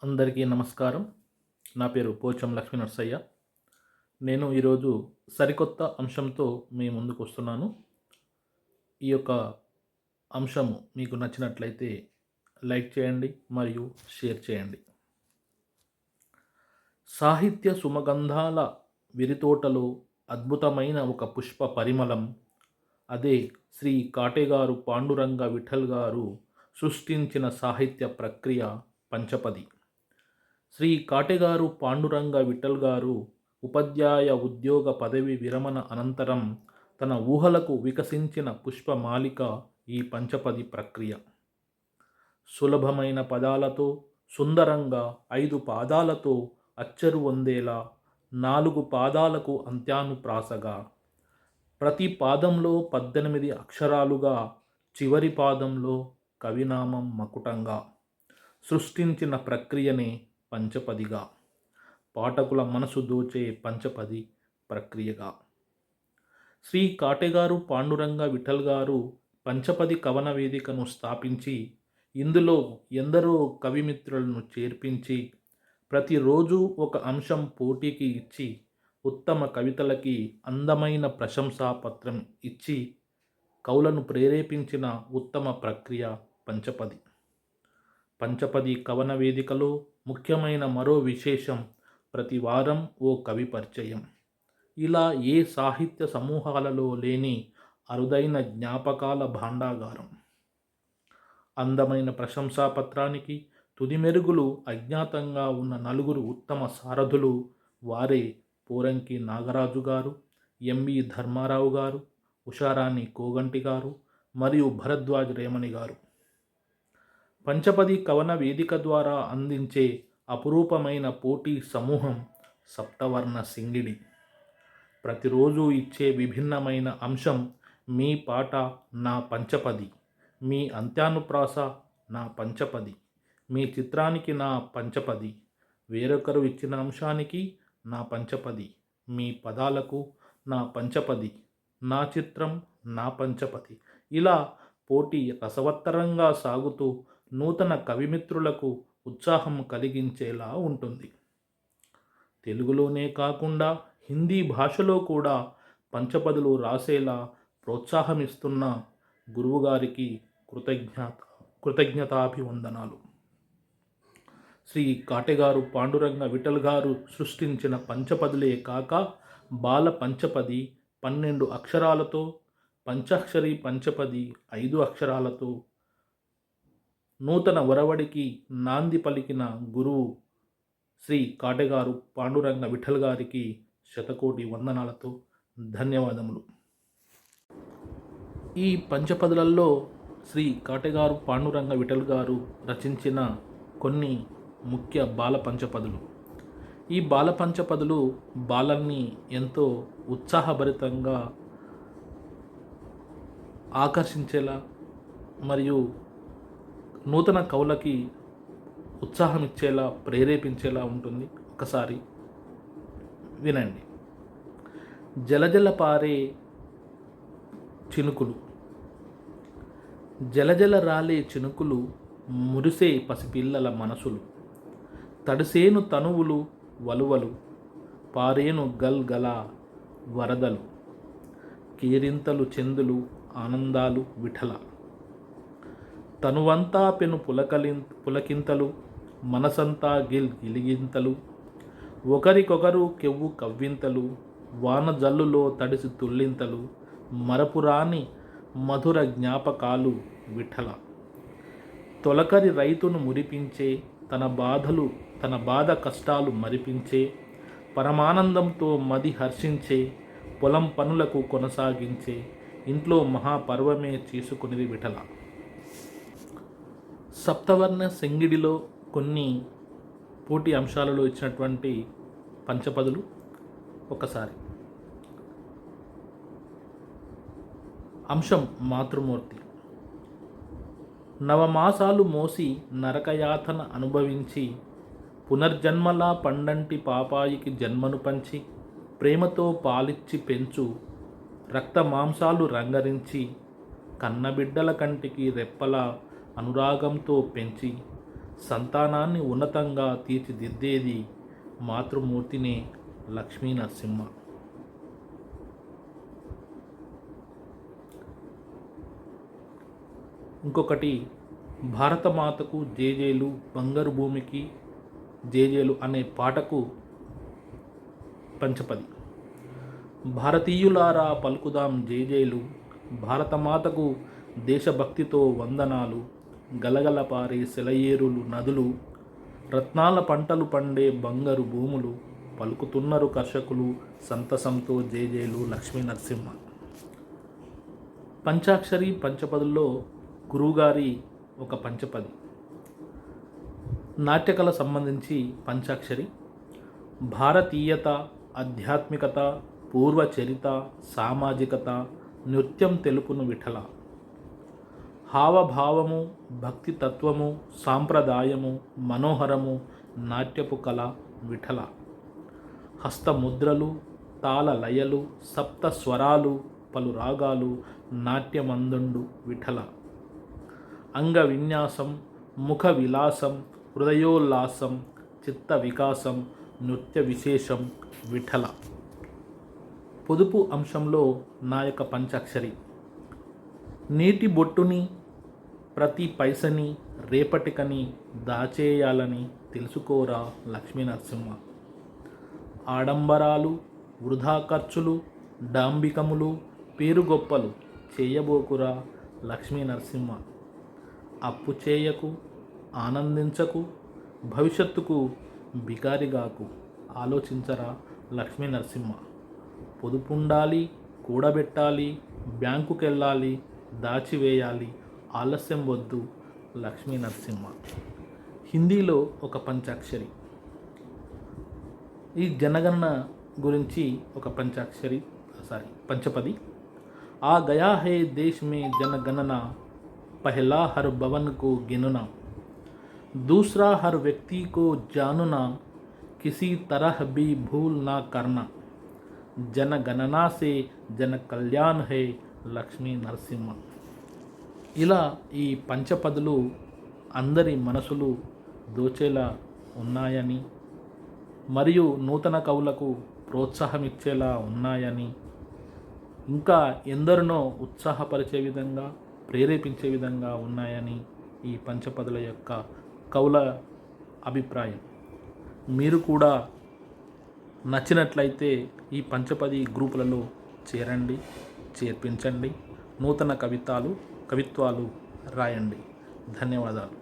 అందరికీ నమస్కారం. నా పేరు పోచం లక్ష్మీ నరసయ్య. నేను ఈరోజు సరికొత్త అంశంతో మీ ముందుకు వస్తున్నాను. ఈ యొక్క అంశము మీకు నచ్చినట్లయితే లైక్ చేయండి మరియు షేర్ చేయండి. సాహిత్య సుమగంధాల విరితోటలో అద్భుతమైన ఒక పుష్ప పరిమళం. అదే శ్రీ కాటేగారు పాండురంగ విఠల్ గారు సృష్టించిన సాహిత్య ప్రక్రియ పంచపది. శ్రీ కాటెగారు పాండురంగ విఠల్ గారు ఉపాధ్యాయ ఉద్యోగ పదవి విరమణ అనంతరం తన ఊహలకు వికసించిన పుష్పమాలిక ఈ పంచపది ప్రక్రియ. సులభమైన పదాలతో సుందరంగా 5 పాదాలతో అచ్చరు వందేలా 4 పాదాలకు అంత్యానుప్రాసగా, ప్రతి పాదంలో 18 అక్షరాలుగా, చివరి పాదంలో కవినామం మకుటంగా సృష్టించిన ప్రక్రియనే పంచపదిగా, పాఠకుల మనసు దోచే పంచపది ప్రక్రియగా. శ్రీ కాటెగారు పాండురంగ విఠల్ గారు పంచపది కవన వేదికను స్థాపించి ఇందులో ఎందరో కవిమిత్రులను చేర్పించి ప్రతిరోజు ఒక అంశం పోటీకి ఇచ్చి ఉత్తమ కవితలకి అందమైన ప్రశంసా పత్రం ఇచ్చి కవులను ప్రేరేపించిన ఉత్తమ ప్రక్రియ పంచపది. పంచపది కవన వేదికలో ముఖ్యమైన మరో విశేషం ప్రతి వారం ఓ కవి పరిచయం. ఇలా ఏ సాహిత్య సమూహాలలో లేని అరుదైన జ్ఞాపకాల భాండాగారం. అందమైన ప్రశంసాపత్రానికి తుది మెరుగులు అజ్ఞాతంగా ఉన్న 4 ఉత్తమ సారథులు వారే పోరంకి నాగరాజు గారు, ఎంవి ధర్మారావు గారు, ఉషారాణి కోగంటి గారు మరియు భరద్వాజ్ రేమణి గారు. పంచపది కవన వేదిక ద్వారా అందించే అపురూపమైన పోటీ సమూహం సప్తవర్ణ సింగిడి. ప్రతిరోజు ఇచ్చే విభిన్నమైన అంశం మీ పాట నా పంచపది, మీ అంత్యానుప్రాస నా పంచపది, మీ చిత్రానికి నా పంచపది, వేరొకరు ఇచ్చిన అంశానికి నా పంచపది, మీ పదాలకు నా పంచపది, నా చిత్రం నా పంచపది. ఇలా పోటీ రసవత్తరంగా సాగుతూ నూతన కవిమిత్రులకు ఉత్సాహం కలిగించేలా ఉంటుంది. తెలుగులోనే కాకుండా హిందీ భాషలో కూడా పంచపదులు రాసేలా ప్రోత్సాహమిస్తున్న గురువుగారికి కృతజ్ఞతాభివందనాలు. శ్రీ కాటెగారు పాండురంగ విఠల్ గారు సృష్టించిన పంచపదులే కాక బాల పంచపది 12 అక్షరాలతో, పంచాక్షరి పంచపది 5 అక్షరాలతో నూతన ఒరవడికి నాంది పలికిన గురువు శ్రీ కాటెగారు పాండురంగ విఠల్ గారికి శతకోటి వందనాలతో ధన్యవాదములు. ఈ పంచపదులలో శ్రీ కాటెగారు పాండురంగ విఠల్ గారు రచించిన కొన్ని ముఖ్య బాల పంచపదులు. ఈ బాల పంచపదులు బాలల్ని ఎంతో ఉత్సాహభరితంగా ఆకర్షించేలా మరియు నూతన కవులకి ఉత్సాహం ఇచ్చేలా ప్రేరేపించేలా ఉంటుంది. ఒకసారి వినండి. జలజల పారే చినుకులు. జలజల రాలే చినుకులు మురిసే పసిపిల్లల మనసులు. తడిసేను తనువులు వలువలు, పారేను గల్గల వరదలు. కేరింతలు చెందులు ఆనందాలు విఠల. తనువంతా పెను పులకింతలు, మనసంతా గిలిగింతలు. ఒకరికొకరు కెవ్వు కవ్వింతలు, వాన జల్లులో తడిసి తుళ్ళింతలు. మరపురాని మధుర జ్ఞాపకాలు విఠల. తొలకరి రైతును మురిపించే, తన బాధ కష్టాలు మరిపించే, పరమానందంతో మది హర్షించే, పొలం పనులకు కొనసాగించే, ఇంట్లో మహాపర్వమే చేసుకునేది విఠల. సప్తవర్ణ సింగిడిలో కొన్ని పోటీ అంశాలలో ఇచ్చినటువంటి పంచపదులు ఒకసారి. అంశం మాతృమూర్తి. నవమాసాలు మోసి నరకయాతన అనుభవించి పునర్జన్మలా పండంటి పాపాయికి జన్మను పంచి ప్రేమతో పాలిచ్చి పెంచు రక్త మాంసాలు రంగరించి కన్నబిడ్డల కంటికి రెప్పల అనురాగంతో పెంచి సంతానాన్ని ఉన్నతంగా తీర్చిదిద్దేది మాతృమూర్తినే లక్ష్మీ నరసింహ. ఇంకొకటి, భారతమాతకు జేజేలు, బంగారు భూమికి జేజేలు అనే పాటకు పంచపది. భారతీయులారా పలుకుదాం జేజేలు, భారతమాతకు దేశభక్తితో వందనాలు, గలగల పారే సెలయేరులు నదులు, రత్నాల పంటలు పండే బంగారు భూములు, పలుకుతున్నారు కర్షకులు సంతసంతో జేజేలు లక్ష్మీ నరసింహ. పంచాక్షరి పంచపదుల్లో గురువుగారి ఒక పంచపది. నాట్యకళ సంబంధించి పంచాక్షరి: భారతీయత, ఆధ్యాత్మికత, పూర్వచరిత, సామాజికత, నృత్యం తెలుపును విఠల. హావభావము, భక్తి తత్వము, సాంప్రదాయము, మనోహరము, నాట్యపు కళ విఠల. హస్తముద్రలు, తాళ లయలు, సప్త స్వరాలు, పలు రాగాలు, నాట్యమందుండు విఠల. అంగ విన్యాసం, ముఖ విలాసం, హృదయోల్లాసం, చిత్త వికాసం, నృత్య విశేషం విఠల. పొదుపు అంశంలో నా యొక్క పంచాక్షరి: నీటి బొట్టుని, ప్రతి పైసని రేపటికని దాచేయాలని తెలుసుకోరా లక్ష్మీ నరసింహ. ఆడంబరాలు, వృధా ఖర్చులు, డాంబికములు, పేరుగొప్పలు చేయబోకురా లక్ష్మీ నరసింహ. అప్పు చేయకు, ఆనందించకు, భవిష్యత్తుకు బికారిగాకు, ఆలోచించరా లక్ష్మీ నరసింహ. పొదుపుండాలి, కూడబెట్టాలి, బ్యాంకుకెళ్ళాలి, దాచివేయాలి, ఆలస్యం వద్దు లక్ష్మీ నరసింహ. హిందీలో ఒక పంచాక్షరి. ఈ జనగణన గురించి ఒక పంచపది. ఆ గయా హై దేశ్ మే జనగణన, పహలా హర్ భవన్ को गिनना, दूसरा हर व्यक्ति को जानना, किसी तरह भी भूल ना करना, जनगणना से जन कल्याण है లక్ష్మీ నరసింహ. ఇలా ఈ పంచపదులు అందరి మనసులు దోచేలా ఉన్నాయని మరియు నూతన కవులకు ప్రోత్సాహమిచ్చేలా ఉన్నాయని, ఇంకా ఎందరినో ఉత్సాహపరిచే విధంగా, ప్రేరేపించే విధంగా ఉన్నాయని ఈ పంచపదుల యొక్క కవుల అభిప్రాయం. మీరు కూడా నచ్చినట్లయితే ఈ పంచపది గ్రూపులలో చేరండి, చేర్పించండి, నూతన కవిత్వాలు రాయండి. ధన్యవాదాలు.